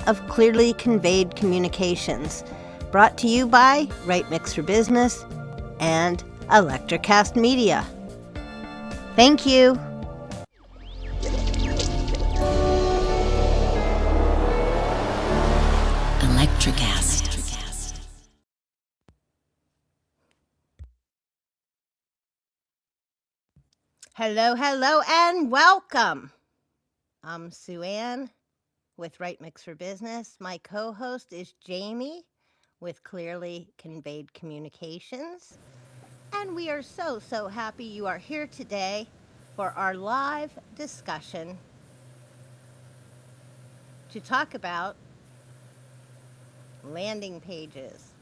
of Clearly Conveyed Communications, brought to you by Right Mix for Business and Electrocast Media. Thank you. Electrocast. Hello, and welcome. I'm Sue Ann with Right Mix for Business. My co-host is Jamie with Clearly Conveyed Communications. And we are so happy you are here today for our live discussion to talk about landing pages.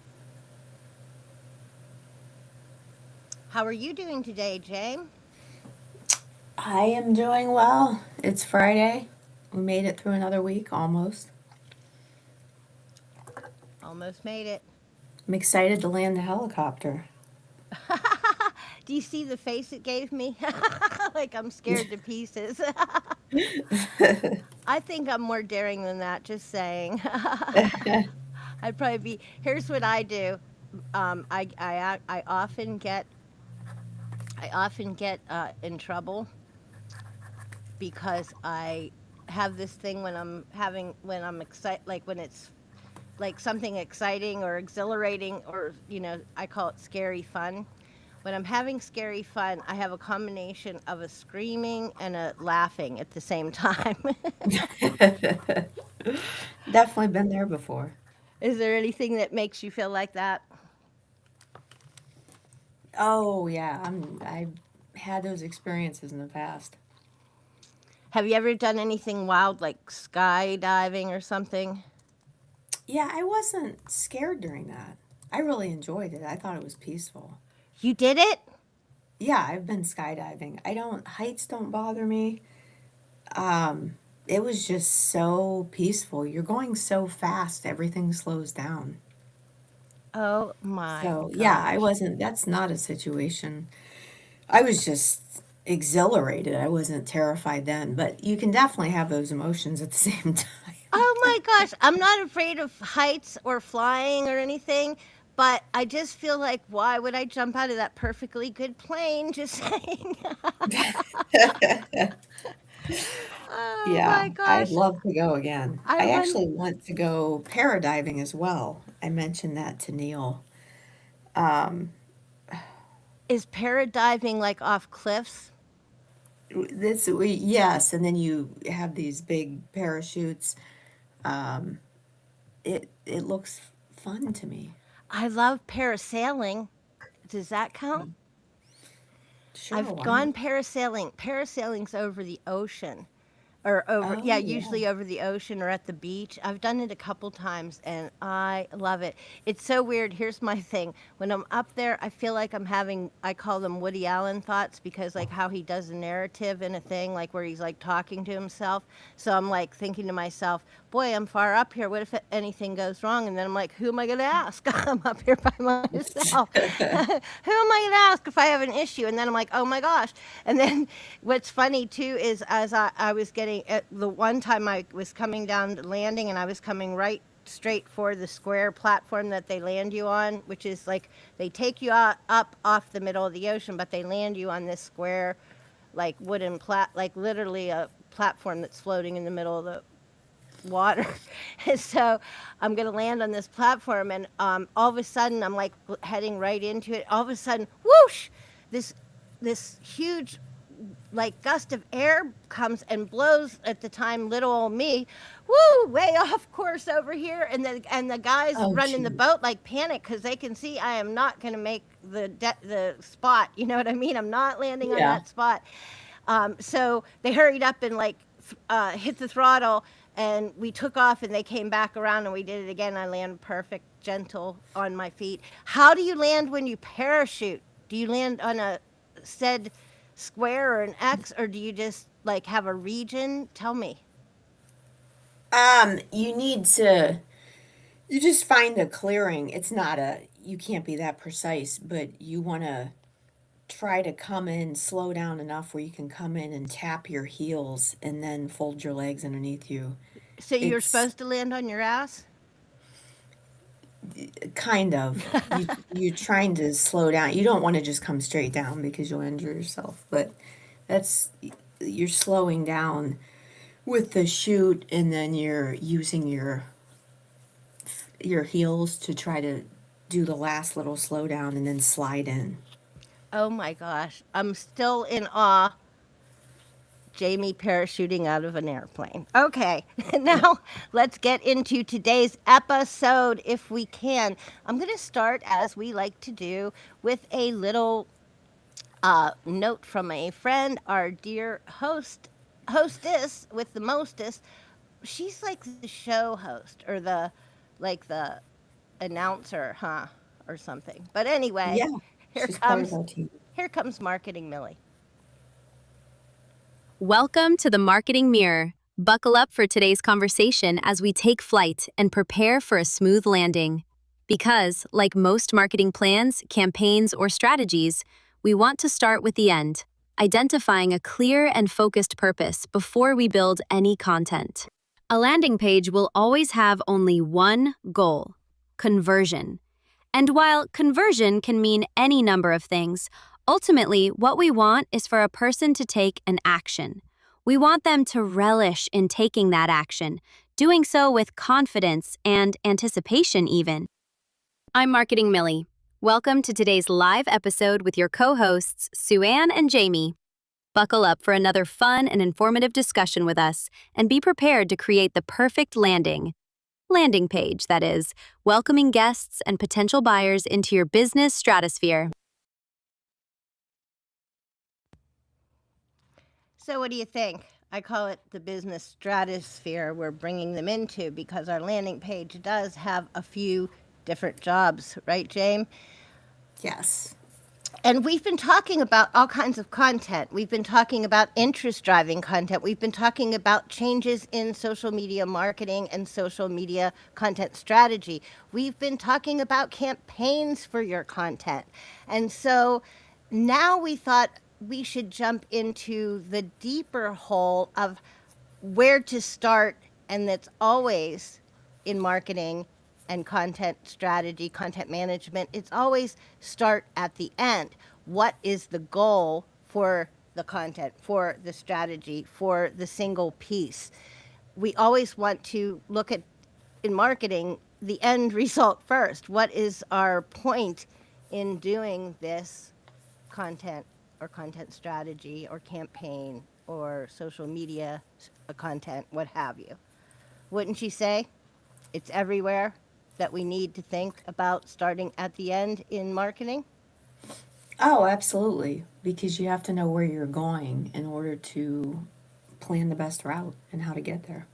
How are you doing today, Jane? I am doing well. It's Friday. We made it through another week almost. Almost made it. I'm excited to land the helicopter. Do you see the face it gave me? Like I'm scared to pieces. I think I'm more daring than that, just saying. I'd probably be. Here's what I do. I often get in trouble because I have this thing when I'm excited, like when it's like something exciting or exhilarating, or I call it scary fun. When I'm having scary fun, I have a combination of a screaming and a laughing at the same time. Definitely been there before. Is there anything that makes you feel like that? Oh yeah, I've had those experiences in the past. Have you ever done anything wild like skydiving or something? Yeah, I wasn't scared during that. I really enjoyed it. I thought it was peaceful. You did it? Yeah, I've been skydiving. Heights don't bother me. Um, it was just so peaceful. You're going so fast, everything slows down. Oh my So, yeah, I gosh. wasn't, that's not a situation. I was just exhilarated. I wasn't terrified then, but you can definitely have those emotions at the same time. Oh my gosh. I'm not afraid of heights or flying or anything, but I just feel like, why would I jump out of that perfectly good plane? Just saying. Oh Yeah, my I'd gosh. love to go again. I I run. actually want to go paradiving as well. I mentioned that to Neil. Um, Is paradiving like off cliffs? yes, and then you have these big parachutes. Um, it looks fun to me. I love parasailing. Does that count? Sure, I've why not? gone parasailing. Parasailing's over the ocean. Or over, Oh, yeah, yeah. usually over the ocean or at the beach. I've done it a couple times and I love it. It's so weird. Here's my thing. When I'm up there, I feel like I'm having, I call them Woody Allen thoughts, because like how he does a narrative in a thing, like where he's like talking to himself. So I'm like thinking to myself, boy, I'm far up here. What if anything goes wrong? And then I'm like, who am I going to ask? I'm up here by myself. Who am I going to ask if I have an issue? And then I'm like, oh my gosh. And then what's funny too is, as I was getting the one time I was coming down the landing and I was coming right straight for the square platform that they land you on, which is like they take you up off the middle of the ocean, but they land you on this square, like wooden like literally a platform that's floating in the middle of the water. And so I'm going to land on this platform, and all of a sudden I'm like heading right into it. All of a sudden, whoosh! This this huge like gust of air comes and blows, at the time little old me, woo, way off course over here, and the guys Oh, running the gee. boat like panic because they can see I am not going to make the spot. You know what I mean? I'm not landing on Yeah. that spot. So they hurried up and like hit the throttle, and we took off, and they came back around, and we did it again. I land perfect, gentle on my feet. How do you land when you parachute? Do you land on a said square or an X, or do you just like have a region? Tell me. You need to, you just find a clearing. It's not a, you can't be that precise, but you want to try to come in, slow down enough where you can come in and tap your heels and then fold your legs underneath you So you're It's supposed to land on your ass? kind of you're trying to slow down. You don't want to just come straight down because you'll injure yourself, but that's you're slowing down with the chute, and then you're using your heels to try to do the last little slowdown and then slide in. Oh my gosh. I'm still in awe. Jamie parachuting out of an airplane. Okay, now let's get into today's episode if we can. I'm going to start, as we like to do, with a little note from a friend, our dear hostess with the mostest. She's like the show host or the announcer, huh? Or something. But anyway, Yeah, here she's part of comes our team. here comes Marketing Millie. Welcome to the Marketing Mirror. Buckle up for today's conversation as we take flight and prepare for a smooth landing. Because, like most marketing plans, campaigns, or strategies, we want to start with the end, identifying a clear and focused purpose before we build any content. A landing page will always have only one goal: conversion. And while conversion can mean any number of things, ultimately what we want is for a person to take an action. We want them to relish in taking that action, doing so with confidence and anticipation even. I'm Marketing Millie. Welcome to today's live episode with your co-hosts, Sue Ann and Jamie. Buckle up for another fun and informative discussion with us, and be prepared to create the perfect landing page, that is, welcoming guests and potential buyers into your business stratosphere. So, what do you think? I call it the business stratosphere we're bringing them into because our landing page does have a few different jobs, right, James? Yes. And we've been talking about all kinds of content. We've been talking about interest-driving content. We've been talking about changes in social media marketing and social media content strategy. We've been talking about campaigns for your content. And so now we thought we should jump into the deeper hole of where to start, and that's always in marketing and content strategy, content management. It's always start at the end. What is the goal for the content, for the strategy, for the single piece? We always want to look at, in marketing, the end result first. What is our point in doing this content or content strategy or campaign or social media content, what have you? Wouldn't you say? It's everywhere that we need to think about starting at the end in marketing? Oh, absolutely. Because you have to know where you're going in order to plan the best route and how to get there.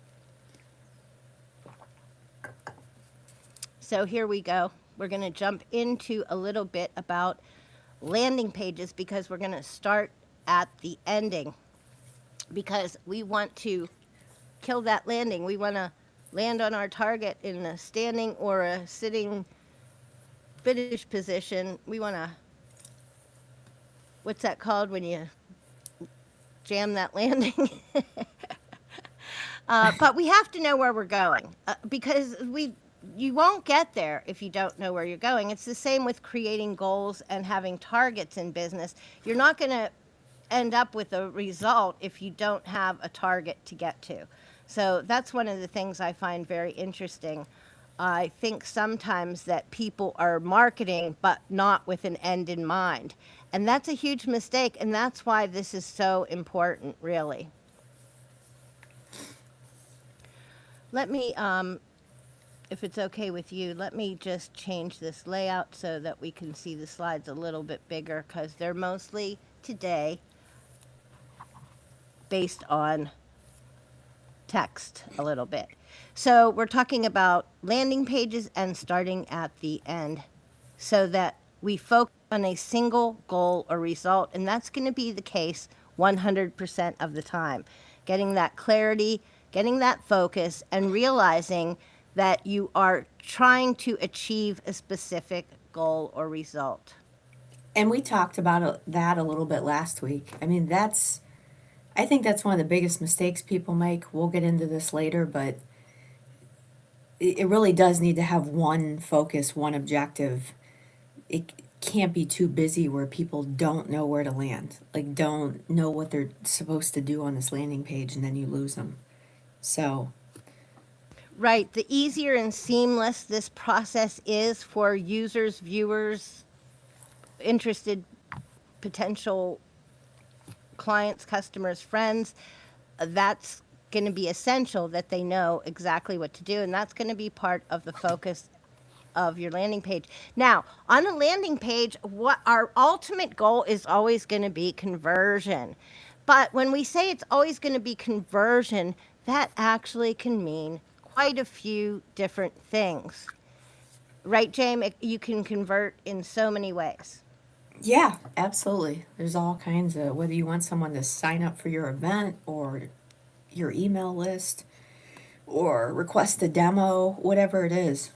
So here we go. We're going to jump into a little bit about landing pages because we're going to start at the ending because we want to kill that landing. We want to land on our target in a standing or a sitting finish position. We want to, what's that called when you jam that landing? But we have to know where we're going because you won't get there if you don't know where you're going. It's the same with creating goals and having targets in business. You're not going to end up with a result if you don't have a target to get to. So that's one of the things I find very interesting. I think sometimes that people are marketing but not with an end in mind. And that's a huge mistake, and that's why this is so important, really. Let me, if it's okay with you, let me just change this layout so that we can see the slides a little bit bigger because they're mostly today based on text a little bit. So we're talking about landing pages and starting at the end so that we focus on a single goal or result, and that's going to be the case 100% of the time. Getting that clarity, getting that focus, and realizing that you are trying to achieve a specific goal or result. And we talked about that a little bit last week. I think that's one of the biggest mistakes people make. We'll get into this later, but it really does need to have one focus, one objective. It can't be too busy where people don't know where to land, like don't know what they're supposed to do on this landing page, and then you lose them. So, Right. The easier and seamless this process is for users, viewers, interested potential clients, customers, friends, that's going to be essential that they know exactly what to do. And that's going to be part of the focus of your landing page. Now, on a landing page, what our ultimate goal is always going to be conversion. But when we say it's always going to be conversion, that actually can mean quite a few different things. Right, James? You can convert in so many ways. yeah, absolutely. There's all kinds of, whether you want someone to sign up for your event or your email list or request a demo, whatever it is.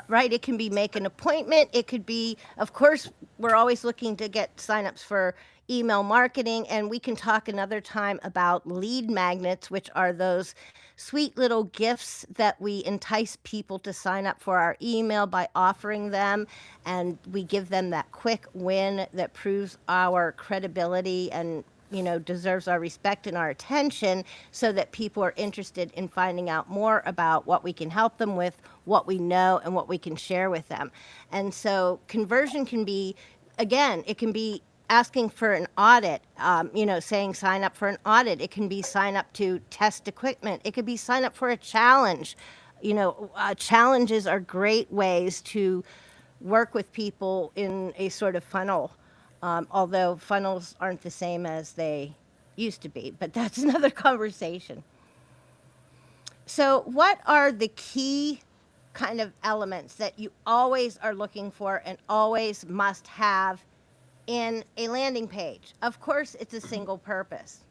Right, it can be make an appointment. It could be, of course, we're always looking to get signups for email marketing, and we can talk another time about lead magnets, which are those sweet little gifts that we entice people to sign up for our email by offering them, and we give them that quick win that proves our credibility and deserves our respect and our attention so that people are interested in finding out more about what we can help them with, what we know, and what we can share with them. And so conversion can be, again, it can be asking for an audit, saying sign up for an audit. It can be sign up to test equipment. It could be sign up for a challenge. Challenges are great ways to work with people in a sort of funnel, although funnels aren't the same as they used to be, but that's another conversation. So, what are the key kind of elements that you always are looking for and always must have in a landing page? Of course, it's a single purpose.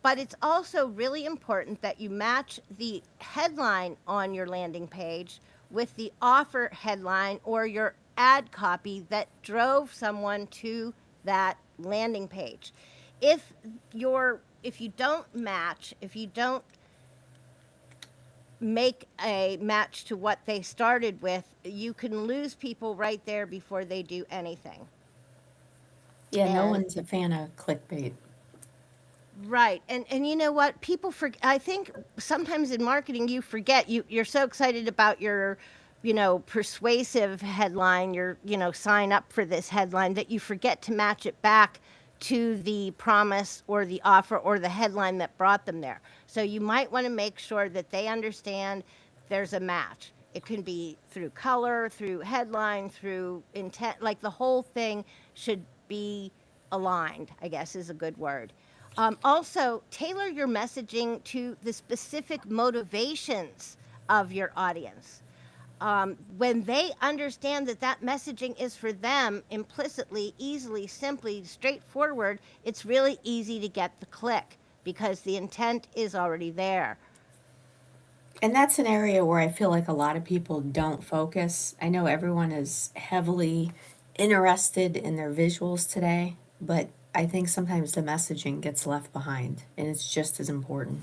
But it's also really important that you match the headline on your landing page with the offer headline or your ad copy that drove someone to that landing page. If you don't match, if you don't make a match to what they started with, you can lose people right there before they do anything. Yeah, no And one's a fan of clickbait. right. And you know what? People forget. I think sometimes in marketing you forget. You're so excited about your, persuasive headline, your, sign up for this headline that you forget to match it back to the promise or the offer or the headline that brought them there. So you might want to make sure that they understand there's a match. It can be through color, through headline, through intent. Like the whole thing should be aligned, I guess is a good word. Also, tailor your messaging to the specific motivations of your audience. When they understand that that messaging is for them implicitly, easily, simply, straightforward, it's really easy to get the click because the intent is already there. And that's an area where I feel like a lot of people don't focus. I know everyone is heavily interested in their visuals today, but I think sometimes the messaging gets left behind, and it's just as important.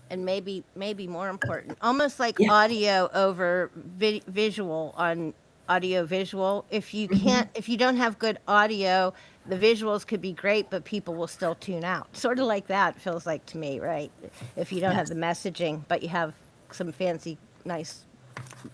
And maybe more important, almost like Yeah. audio over visual on audio visual. If you Mhm. can't, if you don't have good audio, the visuals could be great, but people will still tune out. Sort of like that feels like to me, right? If you don't have Yes. the messaging, but you have some fancy, nice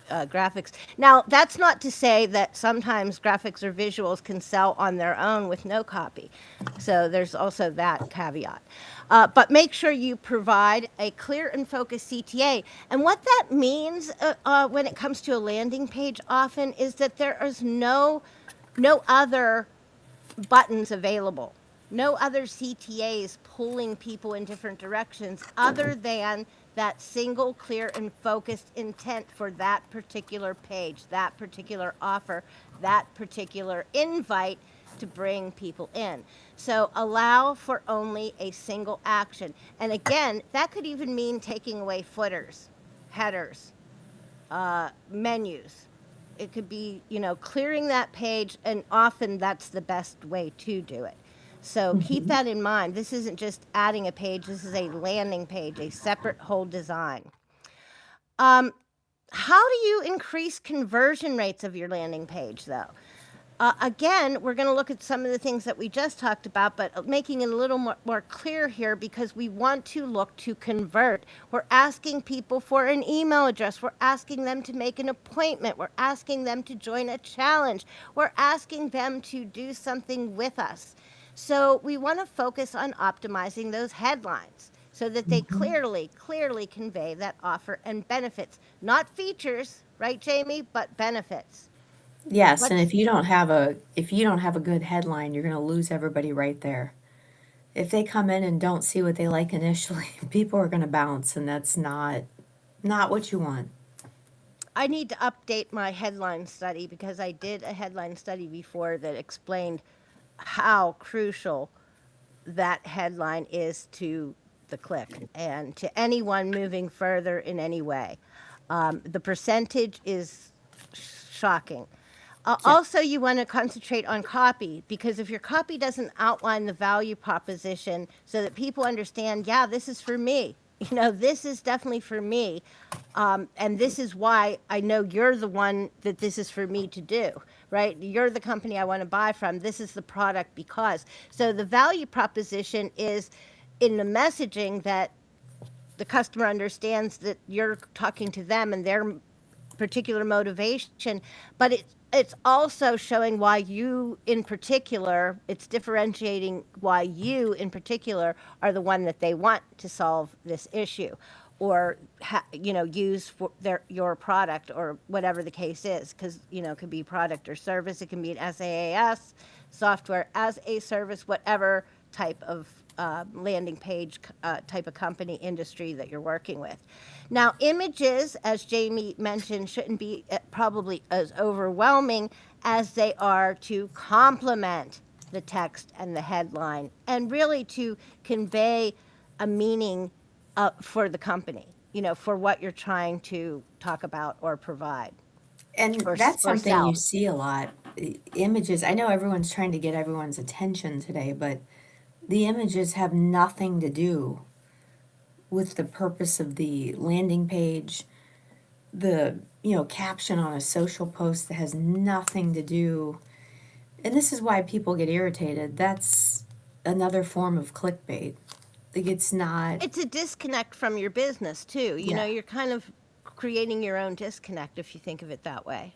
graphics. Now, that's not to say that sometimes graphics or visuals can sell on their own with no copy. So there's also that caveat. But make sure you provide a clear and focused CTA. And what that means when it comes to a landing page often is that there is no other buttons available. No other CTAs pulling people in different directions other than that single, clear, and focused intent for that particular page, that particular offer, that particular invite to bring people in. So allow for only a single action. And again, that could even mean taking away footers, headers, menus. It could be, clearing that page, and often that's the best way to do it. So keep that in mind. This isn't just adding a page. This is a landing page, a separate whole design. How do you increase conversion rates of your landing page, though? Again, we're going to look at some of the things that we just talked about, but making it a little more clear here because we want to look to convert. We're asking people for an email address. We're asking them to make an appointment. We're asking them to join a challenge. We're asking them to do something with us. So we want to focus on optimizing those headlines so that they clearly convey that offer and benefits, not features, right, Jamie, but benefits. Yes, and What's if you don't have a good headline, you're going to lose everybody right there. If they come in and don't see what they like initially, people are going to bounce, and that's not what you want. I need to update my headline study because I did a headline study before that explained how crucial that headline is to the click and to anyone moving further in any way. The percentage is shocking. Also, you want to concentrate on copy because if your copy doesn't outline the value proposition so that people understand, yeah, this is for me. You know, this is definitely for me. And this is why I know you're the one that this is for me to do, right? You're the company I want to buy from. This is the product because. So the value proposition is in the messaging that the customer understands that you're talking to them and their particular motivation, but it's also showing why you in particular, it's differentiating why you in particular are the one that they want to solve this issue or use for your product or whatever the case is, because it could be product or service, it can be an SaaS, software as a service, whatever type of landing page type of company industry that you're working with. Now, images, as Jamie mentioned, shouldn't be probably as overwhelming as they are to complement the text and the headline and really to convey a meaning for the company, for what you're trying to talk about or provide. And Or that's something you sell. see a lot. Images, I know everyone's trying to get everyone's attention today, but the images have nothing to do with the purpose of the landing page, the caption on a social post that has nothing to do. And this is why people get irritated. That's another form of clickbait. Like it's not. It's a disconnect from your business, too. Yeah. You're kind of creating your own disconnect if you think of it that way.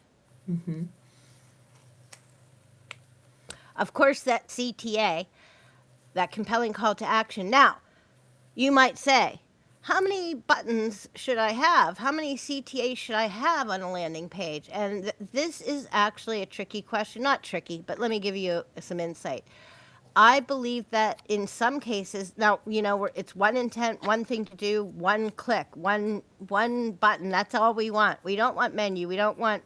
Of course, that CTA, that compelling call to action. Now, you might say, how many buttons should I have? How many CTAs should I have on a landing page? And this is actually a tricky question. Not tricky, but let me give you some insight. I believe that in some cases, now, it's one intent, one thing to do, one click, one button. That's all we want. We don't want menu. We don't want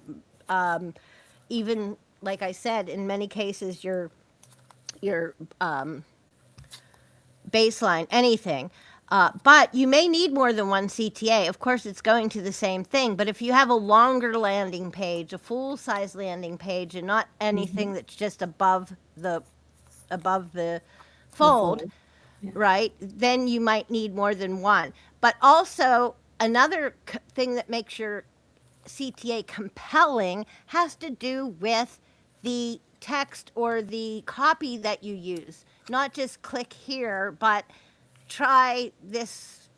even, like I said, in many cases, your baseline, anything. But you may need more than one CTA. Of course, it's going to the same thing. But if you have a longer landing page, a full-size landing page, and not anything that's just above the fold, right, then you might need more than one. But also, another thing that makes your CTA compelling has to do with the text or the copy that you use. Not just click here, but try this,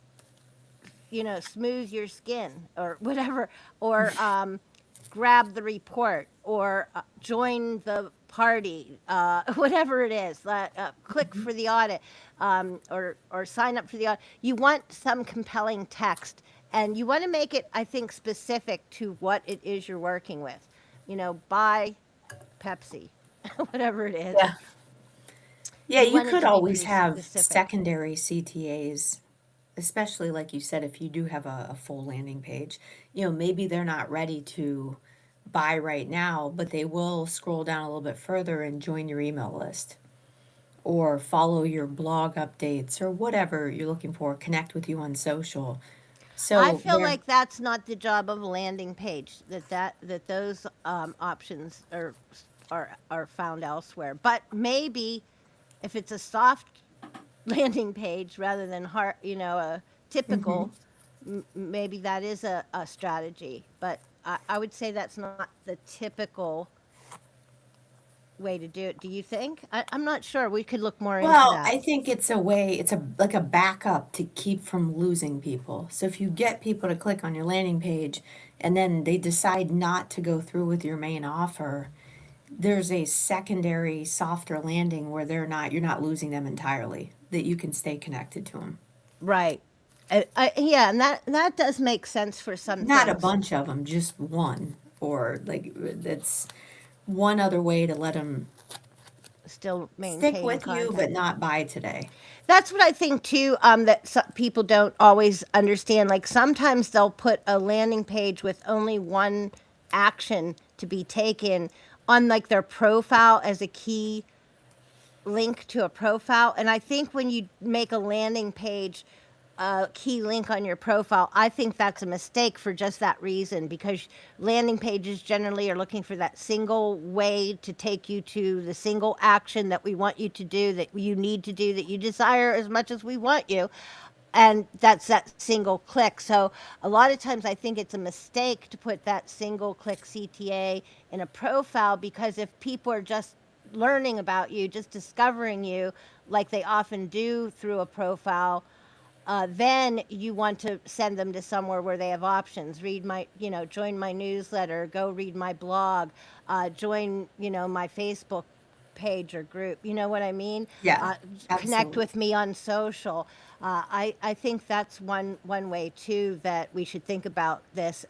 smooth your skin or whatever, or grab the report or join the party, whatever it is, click for the audit or sign up for the audit. You want some compelling text and you want to make it, I think, specific to what it is you're working with. Buy Pepsi, whatever it is. Yeah. Yeah, You you want it could to be always pretty have specific. secondary CTAs, especially like you said, if you do have a full landing page. Maybe they're not ready to buy right now, but they will scroll down a little bit further and join your email list or follow your blog updates or whatever you're looking for, connect with you on social. I So feel like that's not the job of a landing page. That those options are found elsewhere. But maybe if it's a soft landing page rather than hard, a typical, maybe that is a strategy. But I would say that's not the typical way to do it. Do you think? I'm not sure. We could look more into Well, that. I think it's a way, it's a like a backup to keep from losing people. So if you get people to click on your landing page and then they decide not to go through with your main offer, there's a secondary softer landing where you're not losing them entirely, that you can stay connected to them. Right. Yeah, and that does make sense for some Not a things. bunch of them, just one, or like that's one other way to let them Still stick maintain with you, contact. but not buy today. That's what I think too. That people don't always understand. Like sometimes they'll put a landing page with only one action to be taken on like their profile as a key link to a profile. And I think when you make a landing page a key link on your profile, I think that's a mistake for just that reason, because landing pages generally are looking for that single way to take you to the single action that we want you to do, that you need to do, that you desire as much as we want you. And that's that single click. So a lot of times I think it's a mistake to put that single click CTA in a profile, because if people are just learning about you, just discovering you, like they often do through a profile, then you want to send them to somewhere where they have options. Read my, join my newsletter, go read my blog, join, my Facebook page or group. You know what I mean? Yeah, Connect absolutely. with me on social. I think that's one way too that we should think about this,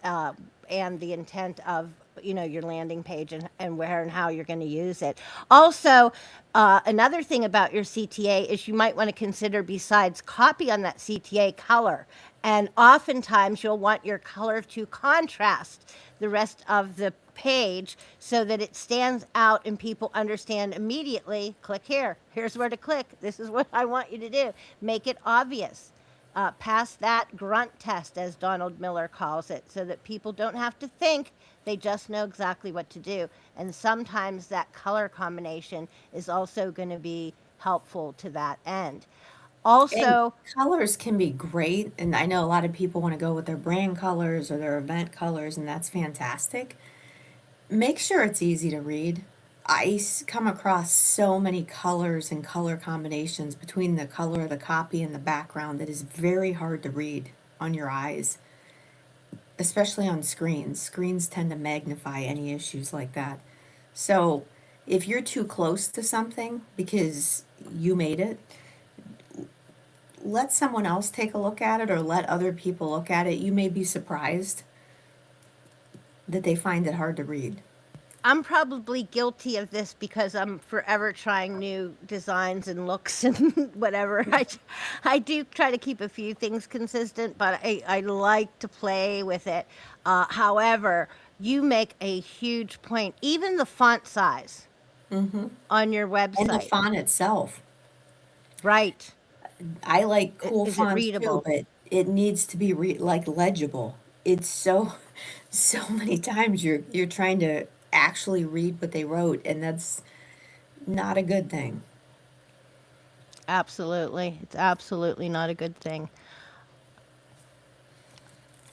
and the intent of your landing page, and where and how you're going to use it. Also, another thing about your CTA is you might want to consider, besides copy on that CTA, color. And oftentimes you'll want your color to contrast the rest of the page so that it stands out and people understand immediately. Click here. Here's where to click. This is what I want you to do. Make it obvious. Pass that grunt test, as Donald Miller calls it, so that people don't have to think, they just know exactly what to do. And sometimes that color combination is also going to be helpful to that end. And Also, colors can be great, and I know a lot of people want to go with their brand colors or their event colors, and that's fantastic. Make sure it's easy to read. Come across so many colors and color combinations between the color of the copy and the background that is very hard to read on your eyes, especially on screens. Screens tend to magnify any issues like that. So if you're too close to something because you made it, let someone else take a look at it or let other people look at it. You may be surprised that they find it hard to read. I'm probably guilty of this because I'm forever trying new designs and looks and whatever. I do try to keep a few things consistent, but I like to play with it. However, you make a huge point. Even the font size on your And the website, font itself. right? I like cool Is it fonts too, readable? but it needs to be like legible. It's so so many times you're trying to actually read what they wrote, and that's not a good thing. Absolutely. It's absolutely not a good thing.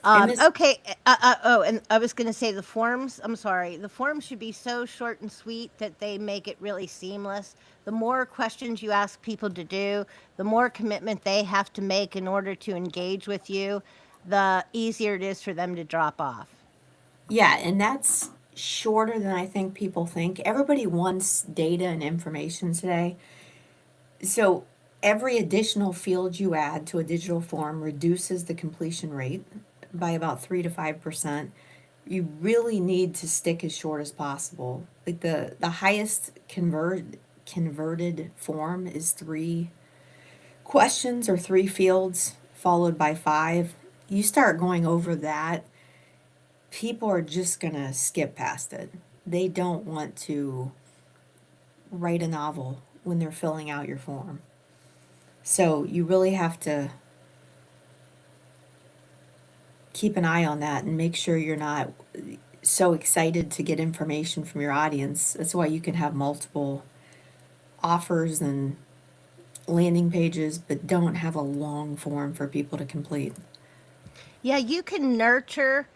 And this Okay. Oh, and I was going to say the forms. I'm sorry. The forms should be so short and sweet that they make it really seamless. The more questions you ask people to do, the more commitment they have to make in order to engage with you, the easier it is for them to drop off. Yeah, and that's shorter than I think people think. Everybody wants data and information today. So every additional field you add to a digital form reduces the completion rate by about 3 to 5%. You really need to stick as short as possible. Like the highest converted form is 3 questions or 3 fields followed by 5. You start going over that, people are just gonna skip past it. They don't want to write a novel when they're filling out your form. So you really have to keep an eye on that and make sure you're not so excited to get information from your audience. That's why you can have multiple offers and landing pages, but don't have a long form for people to complete. Yeah, you can nurture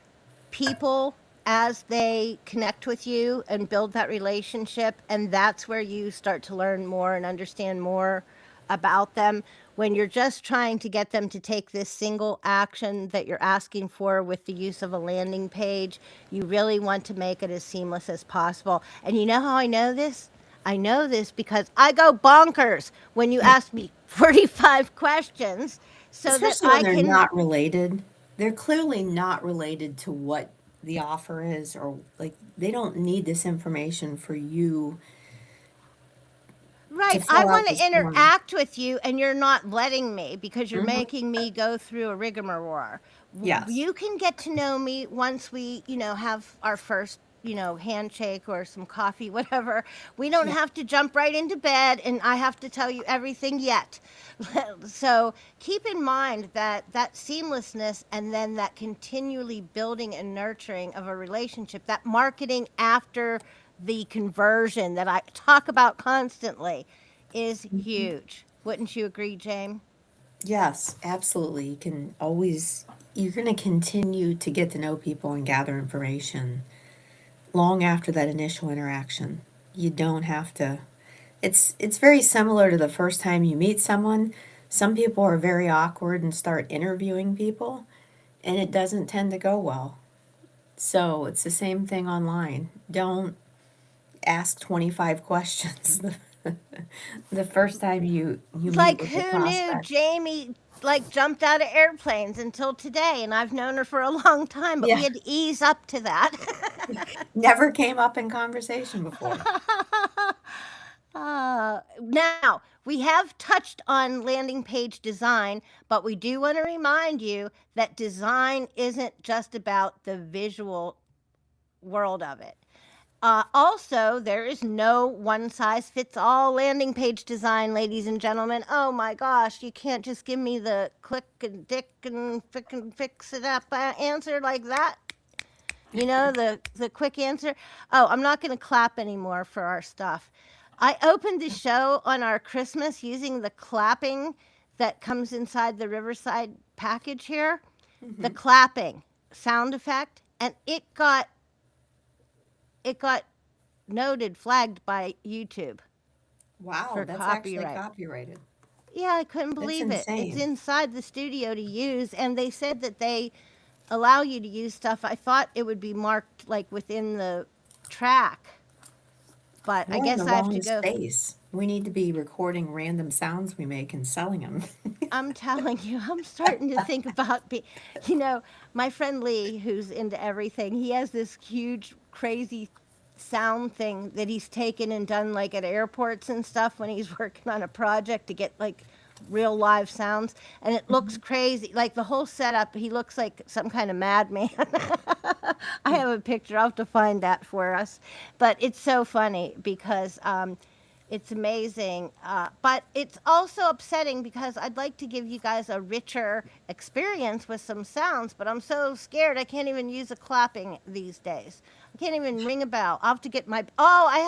people as they connect with you and build that relationship. And that's where you start to learn more and understand more about them. When you're just trying to get them to take this single action that you're asking for with the use of a landing page, you really want to make it as seamless as possible. And you know how I know this? I know this because I go bonkers when you ask me 45 questions so that Especially when I they're can. not related. They're clearly not related to what the offer is, or like they don't need this information for you to Right. I fill out want this to form. interact with you, and you're not letting me because you're Hmm. making me go through a rigmarole. Yes. You can get to know me once we, have our first, handshake or some coffee, whatever. We don't Yeah. have to jump right into bed, and I have to tell you everything yet. So keep in mind that seamlessness and then that continually building and nurturing of a relationship, that marketing after the conversion that I talk about constantly is huge. Wouldn't you agree, James? Yes, absolutely. You're going to continue to get to know people and gather information long after that initial interaction. You don't have to. It's very similar to the first time you meet someone. Some people are very awkward and start interviewing people, and it doesn't tend to go well. So it's the same thing online. Don't ask 25 questions the first time you meet Like with the who knew prospect. Jamie like jumped out of airplanes until today, and I've known her for a long time, but we Yeah, had to ease up to that. never came up in conversation before. Now, we have touched on landing page design, but we do want to remind you that design isn't just about the visual world of it. Also, there is no one size fits all landing page design, ladies and gentlemen. Oh my gosh, you can't just give me the click and dick and fix it up answer like that. The quick answer. Oh, I'm not going to clap anymore for our stuff. I opened the show on our Christmas using the clapping that comes inside the Riverside package here. The Mhm. clapping sound effect, and it got noted, flagged by YouTube Wow, for that's actually copyright. copyrighted. Yeah, I couldn't That's believe it. It's insane. inside the studio to use, and they said that they allow you to use stuff. I thought it would be marked like within the track, but I We're in the guess I have to wrong go. space. We need to be recording random sounds we make and selling them. I'm telling you, I'm starting to think about you know, my friend Lee, who's into everything, he has this huge, crazy sound thing that he's taken and done like at airports and stuff when he's working on a project to get like real live sounds. And it looks crazy. Like the whole setup, he looks like some kind of madman. I have a picture. I'll have to find that for us. But it's so funny because it's amazing, but it's also upsetting because I'd like to give you guys a richer experience with some sounds, but I'm so scared I can't even use a clapping these days. I can't even ring a bell. I'll have to get my. Oh, I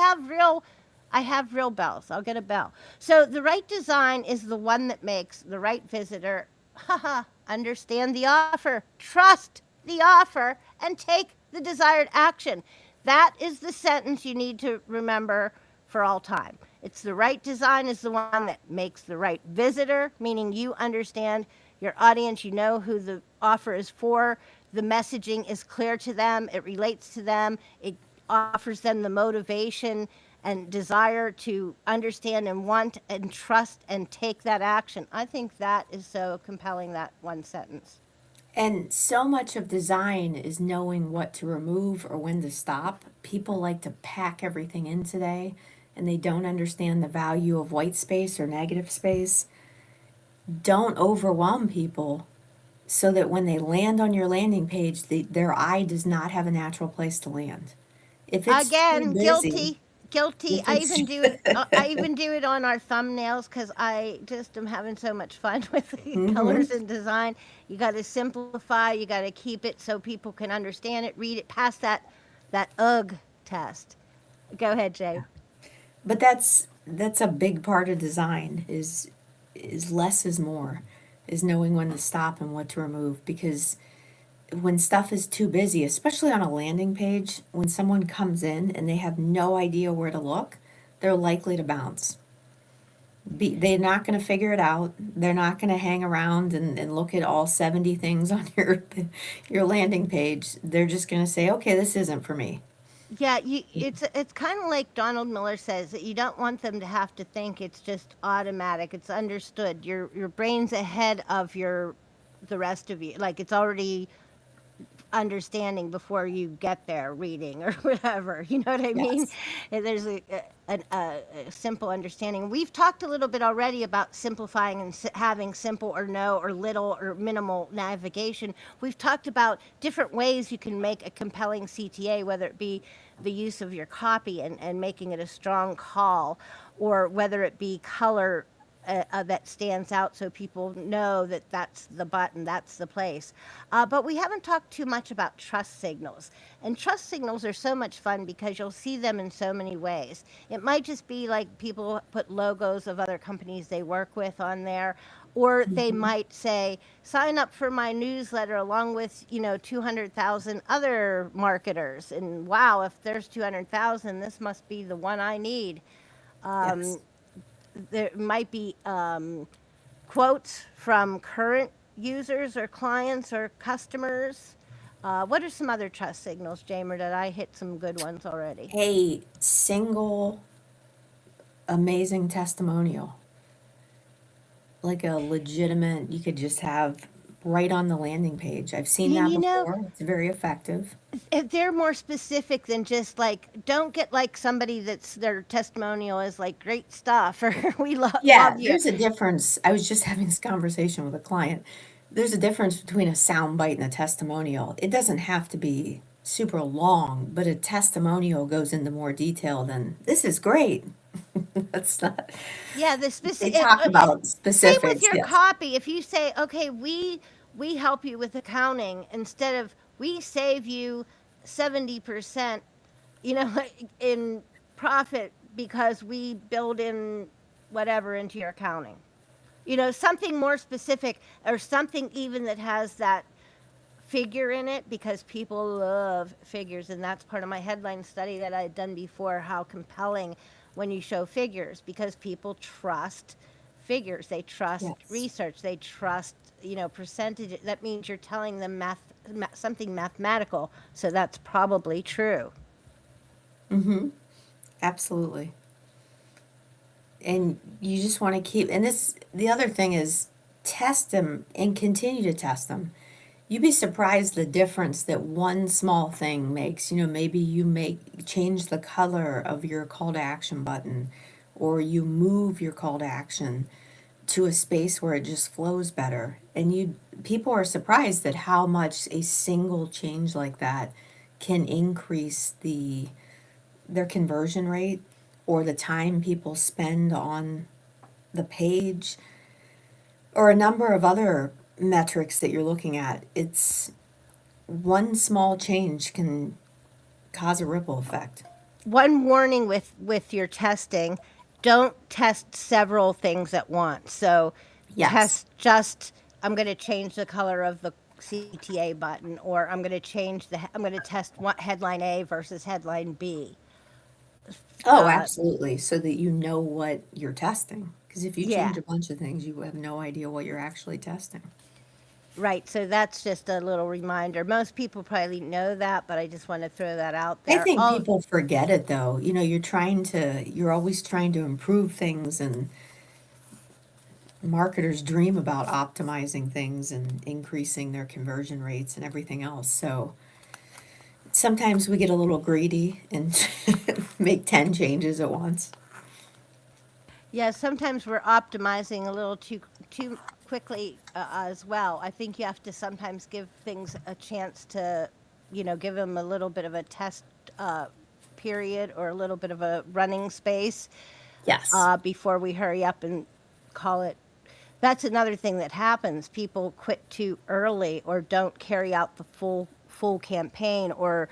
have real bells. I'll get a bell. So the right design is the one that makes the right visitor, haha, understand the offer, trust the offer, and take the desired action. That is the sentence you need to remember for all time. It's the right design is the one that makes the right visitor, meaning you understand your audience, you know who the offer is for, the messaging is clear to them, it relates to them, it offers them the motivation and desire to understand and want and trust and take that action. I think that is so compelling, that one sentence. And so much of design is knowing what to remove or when to stop. People like to pack everything in today and they don't understand the value of white space or negative space. Don't overwhelm people so that when they land on your landing page, their eye does not have a natural place to land. If it's too Again, busy, guilty, guilty. if I it's even do it. I even do it on our thumbnails because I just am having so much fun with the Mhm. colors and design. You got to simplify. You got to keep it so people can understand it, read it, pass that UG test. Go ahead, Jay. But that's a big part of design is is less is more, is knowing when to stop and what to remove. Because when stuff is too busy, especially on a landing page, when someone comes in and they have no idea where to look, they're likely to bounce. They're not going to figure it out. They're not going to hang around and look at all 70 things on your landing page. They're just going to say, okay, this isn't for me. Yeah, it's kind of like Donald Miller says that you don't want them to have to think it's just automatic. It's understood. Your brain's ahead of the rest of you. Like it's already understanding before you get there reading or whatever. You know what I mean? Yes. And there's a simple understanding. We've talked a little bit already about simplifying and having simple or no or little or minimal navigation. We've talked about different ways you can make a compelling CTA, whether it be the use of your copy and making it a strong call, or whether it be color that stands out so people know that that's the button, that's the place. But we haven't talked too much about trust signals. And trust signals are so much fun because you'll see them in so many ways. It might just be like people put logos of other companies they work with on there. Or they might say, sign up for my newsletter along with, 200,000 other marketers. And wow, if there's 200,000, this must be the one I need. Yes. There might be quotes from current users or clients or customers. What are some other trust signals, Jamer? That I hit some good ones already. A single amazing testimonial, like a legitimate, you could just have right on the landing page. I've seen You, that you know, before. It's very effective. if they're more specific than just like, don't get like somebody that's their testimonial is like great stuff or we Yeah, love you. there's a difference. I was just having this conversation with a client. There's a difference between a sound bite and a testimonial. It doesn't have to be super long, but a testimonial goes into more detail than this is great. That's not, Yeah, the they specific. talk about Same with specifics. your Yes. copy. If you say, okay, we help you with accounting instead of we save you 70%, in profit because we build in whatever into your accounting. Something more specific or something even that has that figure in it because people love figures, and that's part of my headline study that I had done before, how compelling when you show figures, because people trust figures, they trust Yes. research, they trust percentage. That means you're telling them something mathematical, so that's probably true. Absolutely. And you just want to keep, and the other thing is test them and continue to test them. You'd be surprised the difference that one small thing makes. Maybe you change the color of your call to action button, or you move your call to action to a space where it just flows better. And people are surprised at how much a single change like that can increase their conversion rate or the time people spend on the page or a number of other metrics that you're looking at. It's one small change can cause a ripple effect. One warning with your testing: don't test several things at once. So Yes. test just, I'm going to change the color of the CTA button, or I'm going to I'm going to test headline A versus headline B. Oh, uh, absolutely. So that you know what you're testing. Because if you yeah, change a bunch of things, you have no idea what you're actually testing. right. So that's just a little reminder. Most people probably know that, but I just want to throw that out I there. think Oh, people forget it though. You're always trying to improve things, and marketers dream about optimizing things and increasing their conversion rates and everything else. So sometimes we get a little greedy and make 10 changes at once. yeah, sometimes we're optimizing a little too quickly as well. I think you have to sometimes give things a chance to, give them a little bit of a test period or a little bit of a running space Yes. before we hurry up and call it. That's another thing that happens. People quit too early or don't carry out the full campaign, or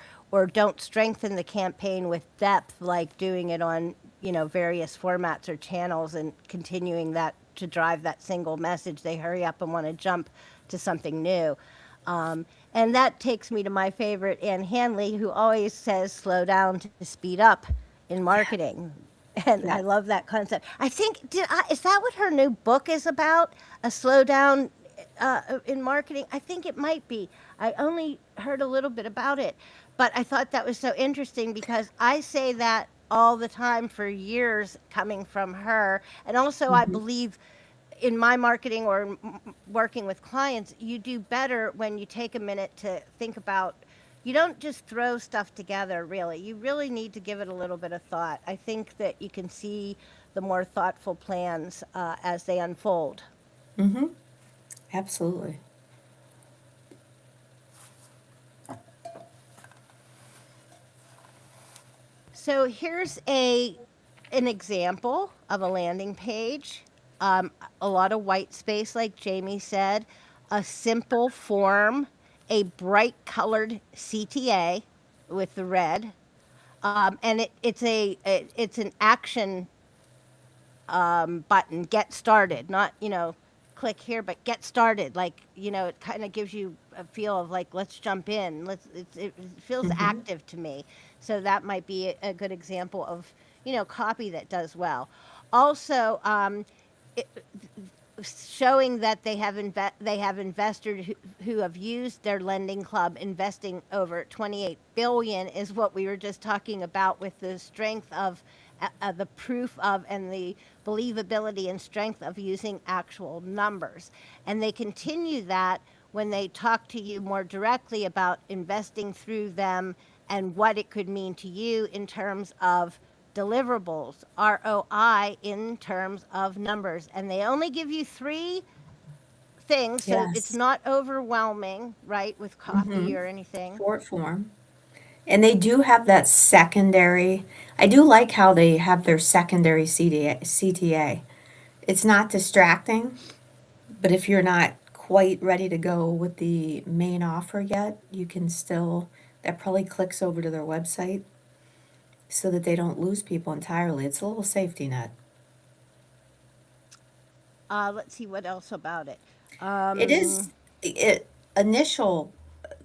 don't strengthen the campaign with depth, like doing it on various formats or channels and continuing that to drive that single message. They hurry up and want to jump to something new. And that takes me to my favorite, Ann Handley, who always says slow down to speed up in marketing. And I Yes. love that concept. I think, is that what her new book is about? A slowdown in marketing? I think it might be. I only heard a little bit about it, but I thought that was so interesting because I say that all the time for years coming from her. And also, I Mhm. believe in my marketing or working with clients, you do better when you take a minute to think about. You don't just throw stuff together, really. You really need to give it a little bit of thought. I think that you can see the more thoughtful plans as they unfold. Mhm. Absolutely. So here's an example of a landing page. A lot of white space, like Jamie said, a simple form, a bright colored CTA with the red, and it's an action button, get started, not, click here, but get started. Like, it kind of gives you a feel of like, let's jump in. It feels Mhm. active to me. So that might be a good example of, copy that does well. Also, it, showing that they have investors who have used their lending club investing over 28 billion is what we were just talking about with the strength of the proof of and the believability and strength of using actual numbers. And they continue that when they talk to you more directly about investing through them and what it could mean to you in terms of deliverables, ROI in terms of numbers. And they only give you three things, so it's Yes. not overwhelming, right, with copy Mhm. or anything. Short form. And they do have that secondary. I do like how they have their secondary CTA. It's not distracting, but if you're not quite ready to go with the main offer yet, you can still, that probably clicks over to their website so that they don't lose people entirely. It's a little safety net. Let's see what else about it. It Um, is it initial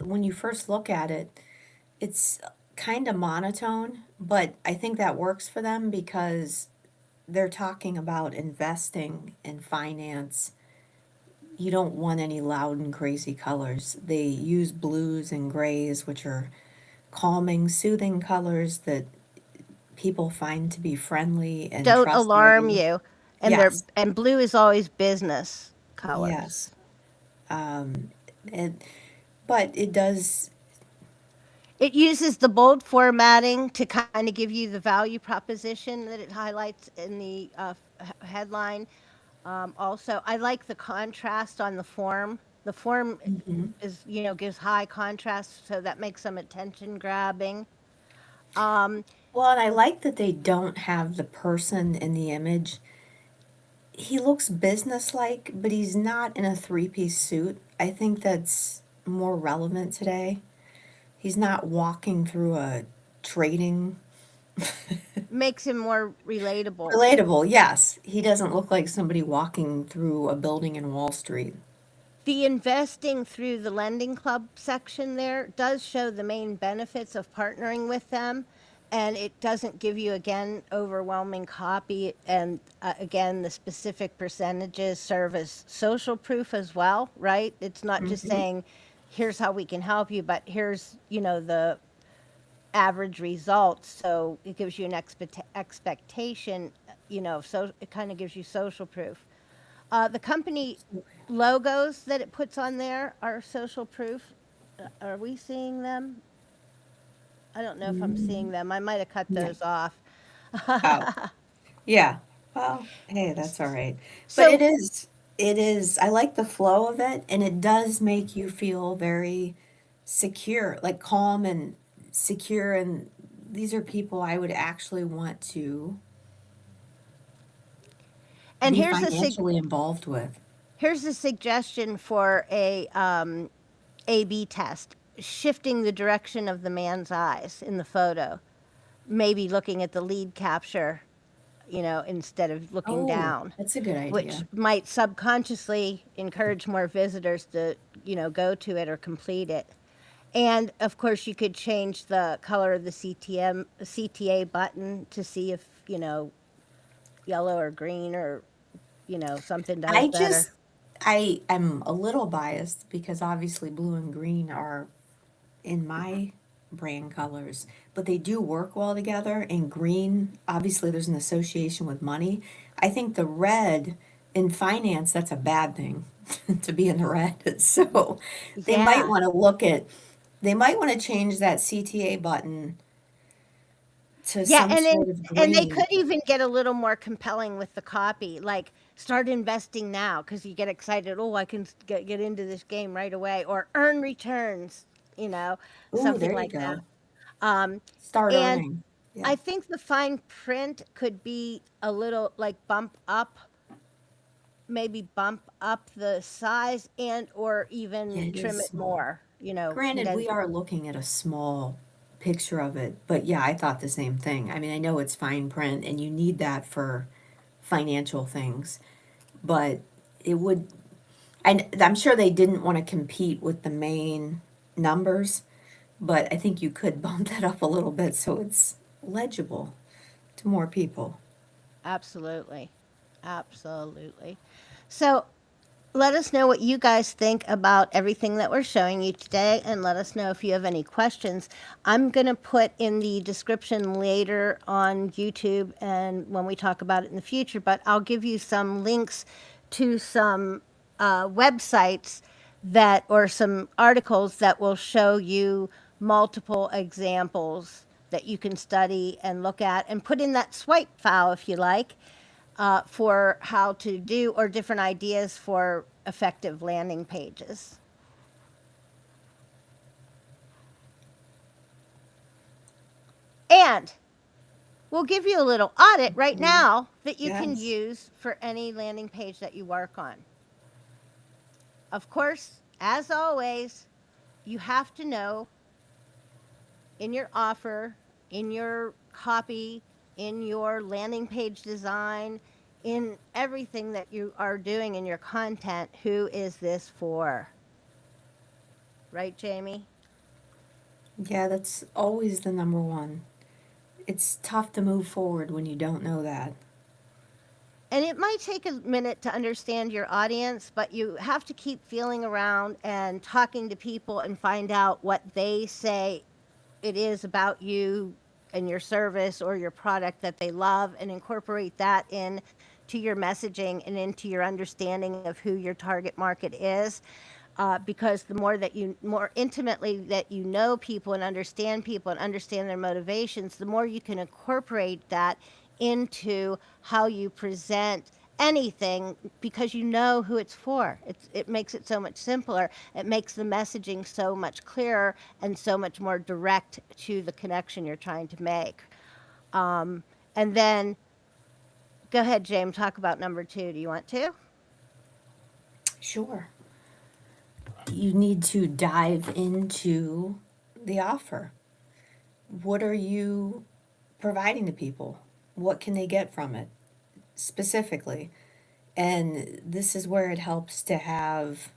when you first look at it, it's kind of monotone, but I think that works for them because they're talking about investing in finance. You don't want any loud and crazy colors. They use blues and grays, which are calming, soothing colors that people find to be friendly and don't alarm trustworthy. you. Yes, And blue is always business colors. yes. Um, and but it does. It uses the bold formatting to kind of give you the value proposition that it highlights in the headline. Also, I like the contrast on the form. The form Mhm. is, gives high contrast, so that makes them attention grabbing. Um, Well, and I like that they don't have the person in the image. He looks businesslike, but he's not in a three-piece suit. I think that's more relevant today. He's not walking through a trading. Makes him more relatable. Relatable, yes. He doesn't look like somebody walking through a building in Wall Street. The investing through the lending club section there does show the main benefits of partnering with them. And it doesn't give you, again, overwhelming copy. And again, the specific percentages serve as social proof as well, right? It's not just Mhm. saying, here's how we can help you, but here's, the average results. So it gives you an expectation, so it kind of gives you social proof. The company logos that it puts on there are social proof. Are we seeing them? I don't know if I'm seeing Mm, them. I might have cut no. those off. Oh, yeah. Well, hey, that's all right. But So, it is, I like the flow of it, and it does make you feel very secure, like calm and secure. And these are people I would actually want to and be financially involved with. here's a suggestion for a A/B test: shifting the direction of the man's eyes in the photo, maybe looking at the lead capture, instead of looking Oh, down, that's a good which idea. might subconsciously encourage more visitors to, go to it or complete it. And of course, you could change the color of the CTA button to see if, yellow or green or, something does I better. just, I am a little biased because obviously blue and green are in my brand colors, but they do work well together. And green, obviously, there's an association with money. I think the red in finance, that's a bad thing to be in the red. So they might Yeah. want to look at, they might want to change that CTA button to Yeah, some and then sort of and they green. could even get a little more compelling with the copy, like start investing now because you get excited. Oh, I can get into this game right away, or earn returns, Ooh, something there you like that. go. Um, Start and earning. Yeah. I think the fine print could be a little like maybe bump up the size and or Yeah, even it is trim it small. more, Granted, we condense. are looking at a small picture of it, but yeah, I thought the same thing. I mean, I know it's fine print and you need that for financial things, but it would, I'm sure they didn't want to compete with the main numbers, but I think you could bump that up a little bit so it's legible to more people. Absolutely. Absolutely. So let us know what you guys think about everything that we're showing you today, and let us know if you have any questions. I'm going to put in the description later on YouTube and when we talk about it in the future, but I'll give you some links to some websites that, or some articles that will show you multiple examples that you can study and look at and put in that swipe file if you like, for how to do, or different ideas for effective landing pages. And we'll give you a little audit right now that you can Yes. use for any landing page that you work on. Of course, as always, you have to know in your offer, in your copy, in your landing page design, in everything that you are doing in your content, who is this for? Right, Jamie? Yeah, that's always the number one. It's tough to move forward when you don't know that. And it might take a minute to understand your audience, but you have to keep feeling around and talking to people and find out what they say it is about you and your service or your product that they love, and incorporate that in to your messaging and into your understanding of who your target market is. Because the more that you, more intimately that you know people and understand their motivations, the more you can incorporate that into how you present anything, because you know who it's for. It makes it so much simpler. It makes the messaging so much clearer and so much more direct to the connection you're trying to make. And then go ahead, James, talk about number two. Do you want to? Sure. You need to dive into the offer. What are you providing to people? What can they get from it specifically? And this is where it helps to have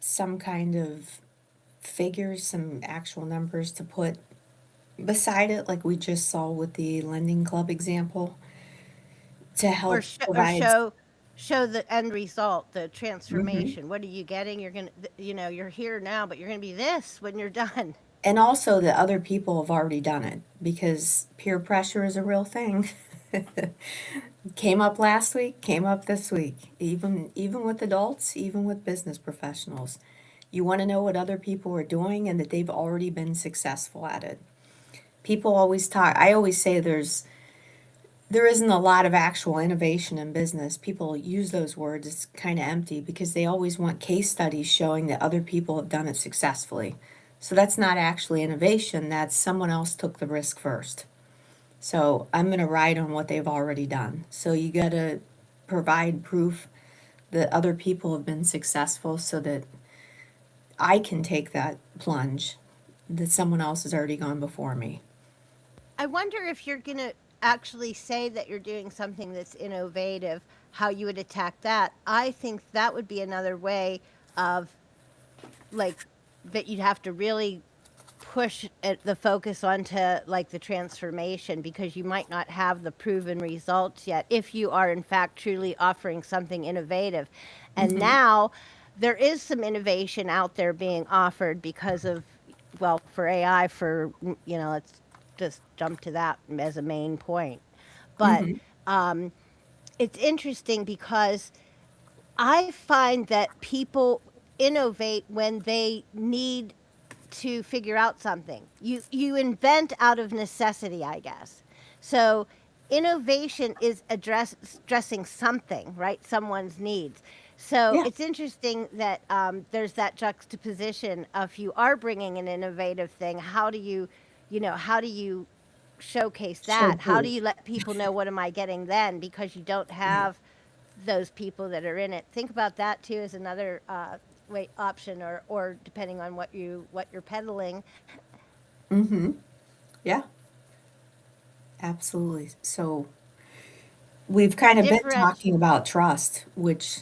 some kind of figures, some actual numbers to put beside it, like we just saw with the lending club example, to or help sh- or provide. show the end result, the Mhm. transformation. What are you getting? You're gonna, you're here now, but you're gonna be this when you're done. And also that other people have already done it because peer pressure is a real thing. Came up last week, came up this week. Even with adults, even with business professionals. You want to know what other people are doing and that they've already been successful at it. People always talk, I always say there isn't a lot of actual innovation in business. People use those words, it's kind of empty because they always want case studies showing that other people have done it successfully. So that's not actually innovation, that's someone else took the risk first. So I'm going to ride on what they've already done. So you got to provide proof that other people have been successful so that I can take that plunge that someone else has already gone before me. I wonder if you're gonna actually say that you're doing something that's innovative, how you would attack that. I think that would be another way of, like, that you'd have to really push the focus onto like the transformation, because you might not have the proven results yet if you are in fact truly offering something innovative. And Hmm. now there is some innovation out there being offered because of, well, for AI, for, let's just jump to that as a main point. But Hmm. it's interesting because I find that people innovate when they need to figure out something. You invent out of necessity, I guess. So innovation is addressing something, right? Someone's needs. So Yeah, it's interesting that there's that juxtaposition of, if you are bringing an innovative thing, how do you showcase show that? How do proof. you let people know, what am I getting then? Because you don't Right. have those people that are in it. Think about that too as another way option, or depending on what you're peddling. Hmm. Yeah, absolutely. So we've kind of been Different. talking about trust, which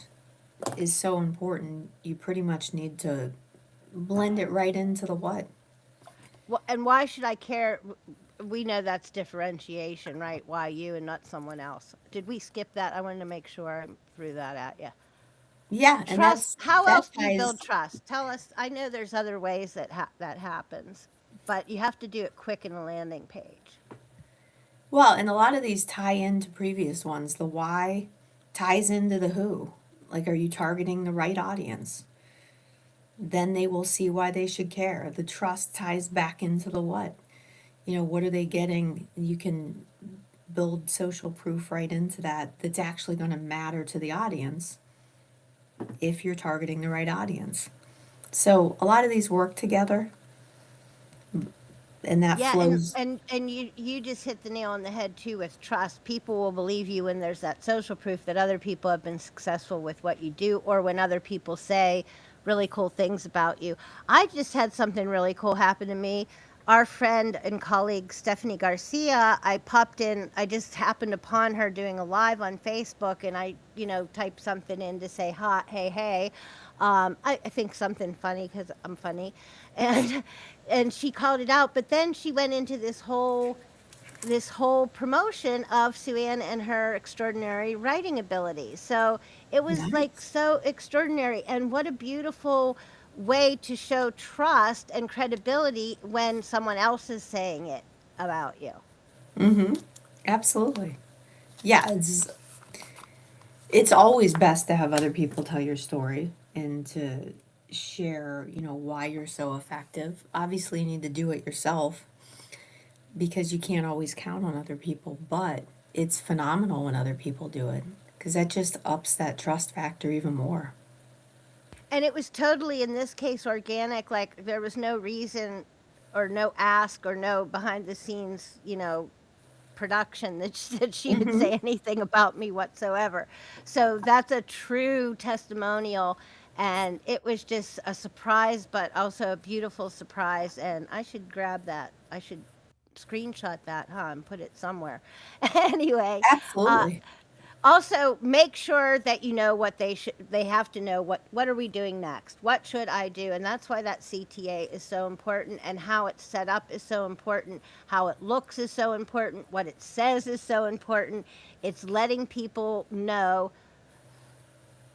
is so important. You pretty much need to blend it right into the what. And why should I care? We know that's differentiation, right? Why you and not someone else? Did we skip that? I wanted to make sure I threw that at you. Yeah, and Trust. How that else do you build ties trust? Tell us. I know there's other ways that that happens, but you have to do it quick in a landing page. well, and a lot of these tie into previous ones. The why ties into the who. Like, are you targeting the right audience? Then they will see why they should care. The trust ties back into the what. What are they getting? You can build social proof right into that, that's actually going to matter to the audience if you're targeting the right audience. So a lot of these work together, and that Yeah, and flows. you just hit the nail on the head too with trust. People will believe you when there's that social proof that other people have been successful with what you do, or when other people say really cool things about you. I just had something really cool happen to me. Our friend and colleague Stephanie Garcia, I popped in, I just happened upon her doing a live on Facebook, and I, typed something in to say hi, hey, hey. I think something funny because I'm funny, and and she called it out. But then she went into this whole promotion of Sue Ann and her extraordinary writing abilities. So it was like Nice. so extraordinary, and what a beautiful way to show trust and credibility when someone else is saying it about you. Mm-hmm. Absolutely. Yeah, it's always best to have other people tell your story and to share, why you're so effective. Obviously, you need to do it yourself because you can't always count on other people, but it's phenomenal when other people do it because that just ups that trust factor even more. And it was totally, in this case, organic. Like, there was no reason or no ask or no behind the scenes, production that that she would Hmm. say anything about me whatsoever. So that's a true testimonial. And it was just a surprise, but also a beautiful surprise. And I should grab that. I should screenshot that, and put it somewhere. Anyway, uh, Absolutely. also make sure that you know what they have to know, what are we doing next, what should I do. And that's why that CTA is so important, and how it's set up is so important, how it looks is so important, what it says is so important. It's letting people know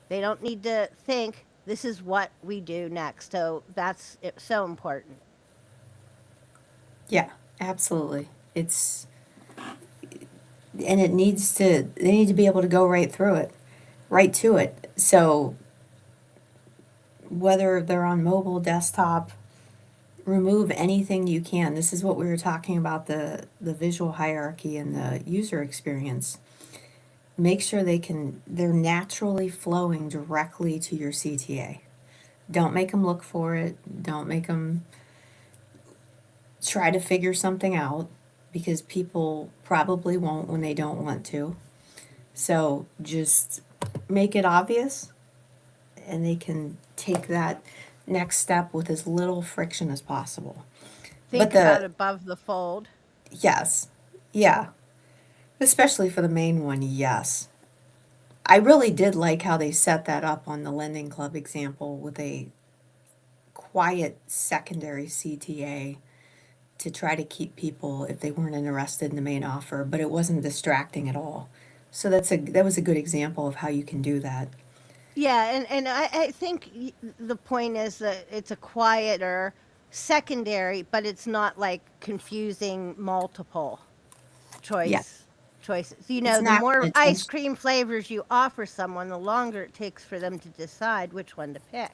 they don't need to think, this is what we do next. So that's so important. Yeah, absolutely. And they need to be able to go right through it, right to it. So whether they're on mobile, desktop, remove anything you can. This is what we were talking about, the visual hierarchy and the user experience. Make sure they're naturally flowing directly to your CTA. Don't make them look for it. Don't make them try to figure something out because people probably won't when they don't want to. So just make it obvious and they can take that next step with as little friction as possible. But Think about above the fold. yes, yeah. Especially for the main one, yes. I really did like how they set that up on the Lending Club example with a quiet secondary CTA to try to keep people if they weren't interested in the main offer, but it wasn't distracting at all. So that was a good example of how you can do that. Yeah, and I think the point is that it's a quieter secondary, but it's not like confusing multiple Yeah, choices. it's The not more going to ice change. cream flavors you offer someone, the longer it takes for them to decide which one to pick.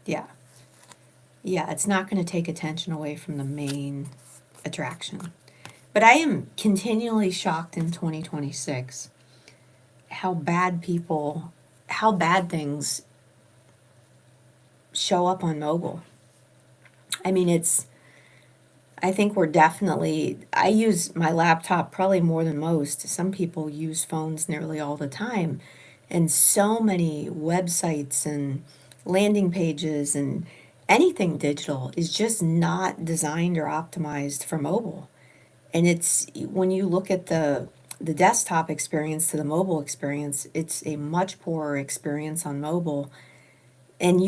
Yeah, yeah, it's not going to take attention away from the main attraction. But I am continually shocked in 2026 how how bad things show up on mobile. I mean, I think I use my laptop probably more than most. Some people use phones nearly all the time. And so many websites and landing pages and anything digital is just not designed or optimized for mobile. And it's when you look at the desktop experience to the mobile experience, it's a much poorer experience on mobile. And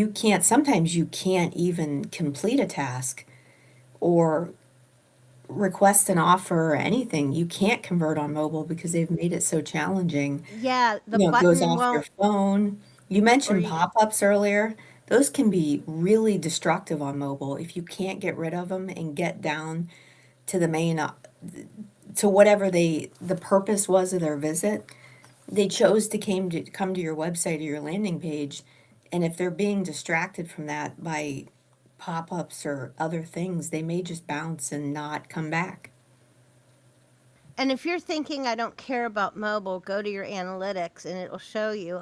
sometimes you can't even complete a task or request an offer or anything. You can't convert on mobile because they've made it so challenging. Yeah, the It goes button off your won't, phone. You or mentioned you, pop-ups earlier. Those can be really destructive on mobile if you can't get rid of them and get down to the main to whatever the purpose was of their visit. They chose to come to your website or your landing page, and if they're being distracted from that by pop-ups or other things, they may just bounce and not come back. and if you're thinking I don't care about mobile, go to your analytics and it'll show you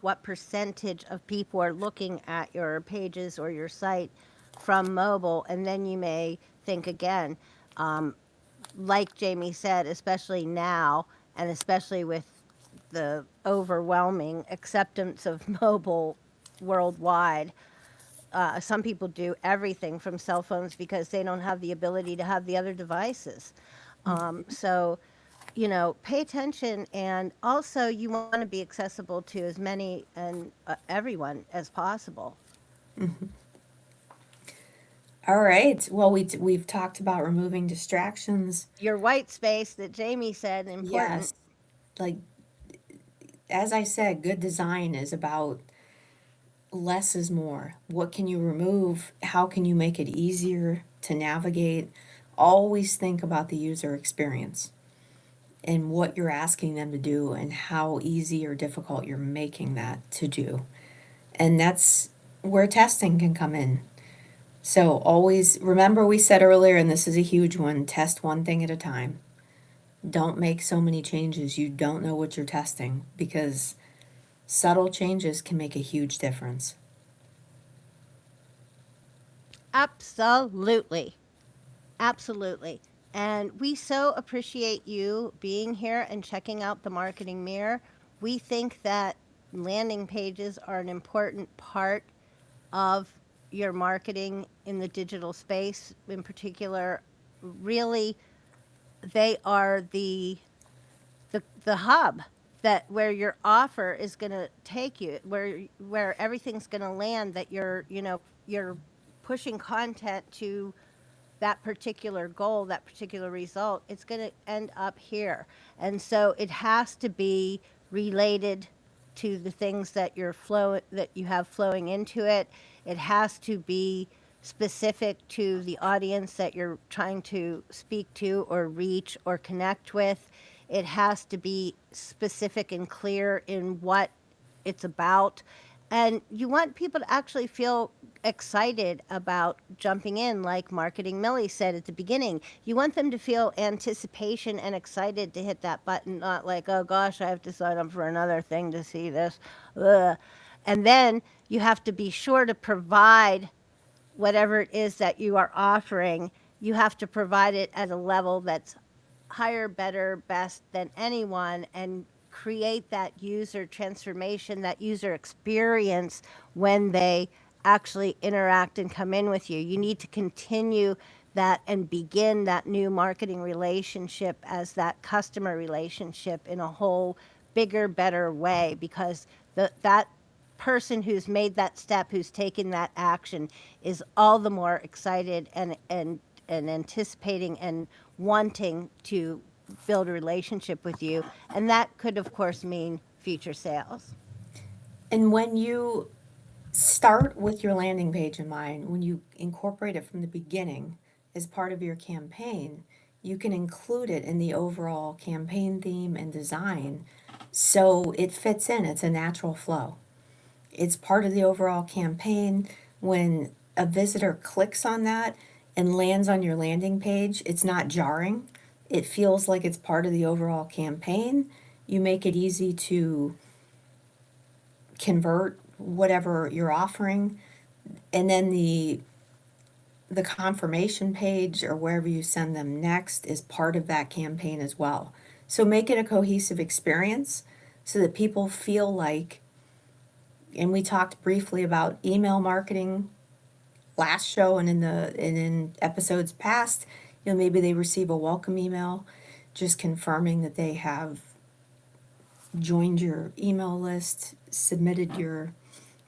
what percentage of people are looking at your pages or your site from mobile, and then you may think again. Um, like Jamie said, especially now, and especially with the overwhelming acceptance of mobile worldwide, some people do everything from cell phones because they don't have the ability to have the other devices. So, pay attention, and also you want to be accessible to as many and everyone as possible. All right. Well, we've talked about removing distractions. Your white space that Jamie said important. Yes. Like as I said, good design is about less is more. What can you remove? How can you make it easier to navigate? Always think about the user experience and what you're asking them to do and how easy or difficult you're making that to do. And that's where testing can come in. So always remember we said earlier, and this is a huge one, test one thing at a time. Don't make so many changes you don't know what you're testing because subtle changes can make a huge difference. Absolutely. Absolutely. And we so appreciate you being here and checking out the Marketing Mirror. We think that landing pages are an important part of your marketing in the digital space. In particular, really, they are the hub that where your offer is going to take you, where everything's going to land, that you're pushing content to that particular goal, that particular result. It's going to end up here. And so it has to be related to the things that that you have flowing into it. It has to be specific to the audience that you're trying to speak to or reach or connect with. It has to be specific and clear in what it's about. And you want people to actually feel excited about jumping in, like Marketing Millie said at the beginning. You want them to feel anticipation and excited to hit that button, not like, oh gosh, I have to sign up for another thing to see this. Ugh. And then you have to be sure to provide whatever it is that you are offering. You have to provide it at a level that's higher, better, best than anyone, and create that user transformation, that user experience when they actually interact and come in with you. You need to continue that and begin that new marketing relationship as that customer relationship in a whole bigger, better way, because that person who's made that step, who's taken that action, is all the more excited and anticipating and wanting to build a relationship with you. And that could, of course, mean future sales. And when you start with your landing page in mind, when you incorporate it from the beginning as part of your campaign, you can include it in the overall campaign theme and design so it fits in. It's a natural flow. It's part of the overall campaign. When a visitor clicks on that and lands on your landing page, it's not jarring. It feels like it's part of the overall campaign. You make it easy to convert whatever you're offering. And then the confirmation page or wherever you send them next is part of that campaign as well. So make it a cohesive experience so that people feel like, and we talked briefly about email marketing last show and in episodes past, maybe they receive a welcome email just confirming that they have joined your email list,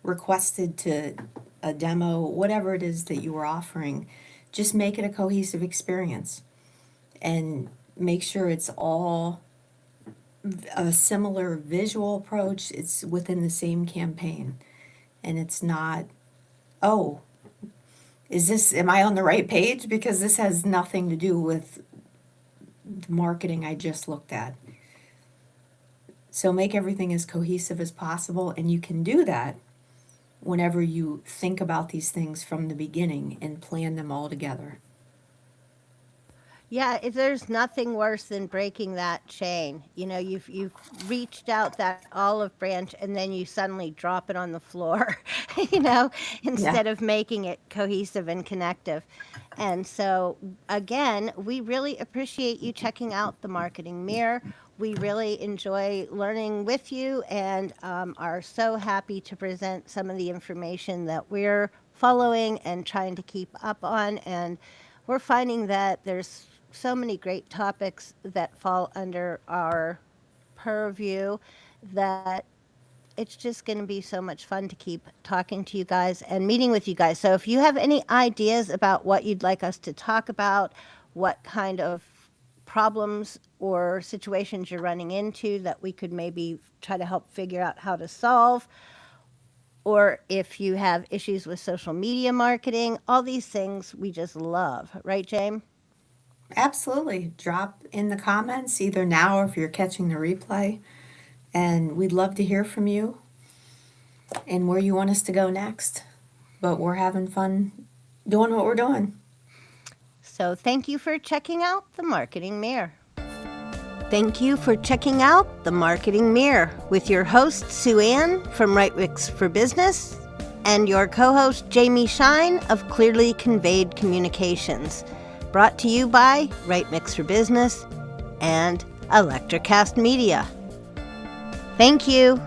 requested to a demo, whatever it is that you were offering. Just make it a cohesive experience and make sure it's all a similar visual approach. It's within the same campaign, and it's not, oh, am I on the right page? Because this has nothing to do with the marketing I just looked at. So make everything as cohesive as possible, and you can do that whenever you think about these things from the beginning and plan them all together. Yeah, there's nothing worse than breaking that chain. You've reached out that olive branch and then you suddenly drop it on the floor, instead of making it cohesive and connective. And so, again, we really appreciate you checking out the Marketing Mirror. We really enjoy learning with you and are so happy to present some of the information that we're following and trying to keep up on. And we're finding that there's so many great topics that fall under our purview that it's just going to be so much fun to keep talking to you guys and meeting with you guys. So if you have any ideas about what you'd like us to talk about, what kind of problems or situations you're running into that we could maybe try to help figure out how to solve, or if you have issues with social media marketing, all these things we just love. Right, James? Absolutely. Drop in the comments either now or if you're catching the replay. And we'd love to hear from you and where you want us to go next. But we're having fun doing what we're doing. So thank you for checking out the Marketing Mirror. Thank you for checking out the Marketing Mirror with your host, Sue Ann from Right Mix for Business and your co-host, Jamie Shine of Clearly Conveyed Communications. Brought to you by Right Mix for Business and Electrocast Media. Thank you.